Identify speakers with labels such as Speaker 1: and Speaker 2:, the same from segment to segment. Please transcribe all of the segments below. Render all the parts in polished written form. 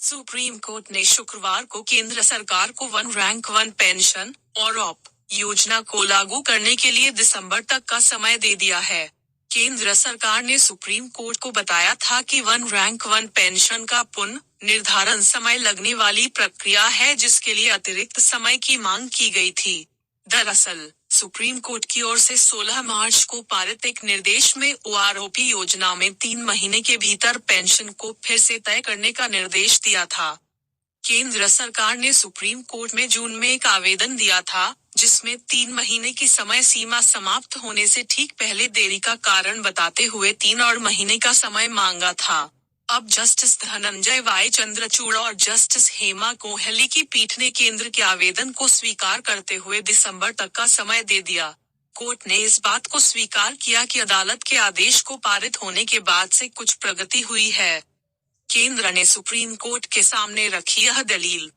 Speaker 1: Supreme court ने शुक्रवार को केंद्र सरकार को वन रैंक वन पेंशन और ऑप योजना को लागू करने के लिए दिसंबर तक का समय दे दिया है। केंद्र सरकार ने सुप्रीम कोर्ट को बताया था कि वन रैंक वन पेंशन का पुनः निर्धारण समय लगने वाली प्रक्रिया है, जिसके लिए अतिरिक्त समय की मांग की गई थी। दरअसल सुप्रीम कोर्ट की ओर से 16 मार्च को पारित एक निर्देश में ओआरओपी योजना में 3 महीने के भीतर पेंशन को फिर से तय करने का निर्देश दिया था। केंद्र सरकार ने सुप्रीम कोर्ट में जून में एक आवेदन दिया था, जिसमें 3 महीने की समय सीमा समाप्त होने से ठीक पहले देरी का कारण बताते हुए 3 और महीने का समय मांगा था। अब जस्टिस धनंजय वाई चंद्रचूड़ और जस्टिस हेमा कोहली की पीठ ने केंद्र के आवेदन को स्वीकार करते हुए दिसंबर तक का समय दे दिया। कोर्ट ने इस बात को स्वीकार किया कि अदालत के आदेश को पारित होने के बाद से कुछ प्रगति हुई है। केंद्र ने सुप्रीम कोर्ट के सामने रखी यह दलील।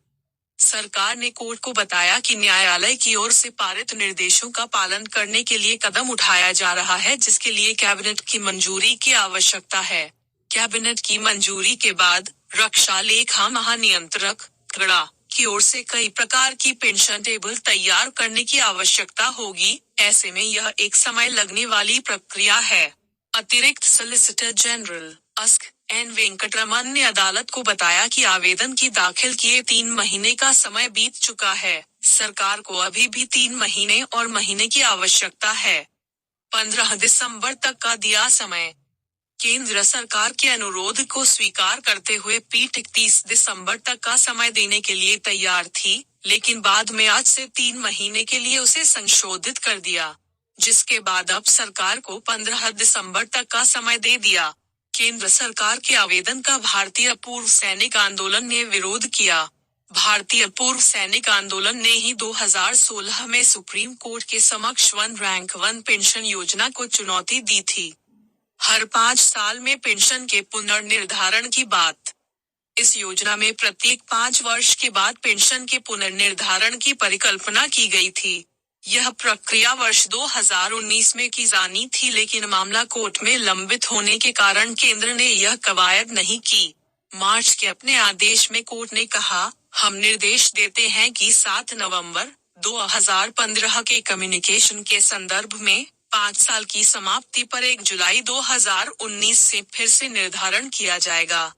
Speaker 1: सरकार ने कोर्ट को बताया कि न्यायालय की ओर से पारित निर्देशों का पालन करने के लिए कदम उठाया जा रहा है, जिसके लिए कैबिनेट की मंजूरी की आवश्यकता है। कैबिनेट की मंजूरी के बाद रक्षा लेखा महानियंत्रक क्रेडा की ओर से कई प्रकार की पेंशन टेबल तैयार करने की आवश्यकता होगी। ऐसे में यह एक समय लगने वाली प्रक्रिया है। अतिरिक्त सॉलिसिटर जनरल अस्क एन वेंकटरमन ने अदालत को बताया कि आवेदन की दाखिल किए 3 महीने का समय बीत चुका है। सरकार को अभी भी 3 महीने और महीने की आवश्यकता है। 15 दिसंबर तक का दिया समय। केंद्र सरकार के अनुरोध को स्वीकार करते हुए पीठ 31 दिसंबर तक का समय देने के लिए तैयार थी, लेकिन बाद में आज से 3 महीने के लिए उसे संशोधित कर दिया, जिसके बाद अब सरकार को 15 दिसंबर तक का समय दे दिया। केंद्र सरकार के आवेदन का भारतीय पूर्व सैनिक आंदोलन ने विरोध किया। भारतीय पूर्व सैनिक आंदोलन ने ही 2016 में सुप्रीम कोर्ट के समक्ष वन रैंक वन पेंशन योजना को चुनौती दी थी। हर 5 साल में पेंशन के पुनर्निर्धारण की बात। इस योजना में प्रत्येक 5 वर्ष के बाद पेंशन के पुनर्निर्धारण की परिकल्पना की गई थी। यह प्रक्रिया वर्ष 2019 में की जानी थी, लेकिन मामला कोर्ट में लंबित होने के कारण केंद्र ने यह कवायद नहीं की। मार्च के अपने आदेश में कोर्ट ने कहा, हम निर्देश देते हैं कि 7 नवंबर 2015 के कम्युनिकेशन के संदर्भ में 5 साल की समाप्ति पर 1 जुलाई 2019 से फिर से निर्धारण किया जाएगा।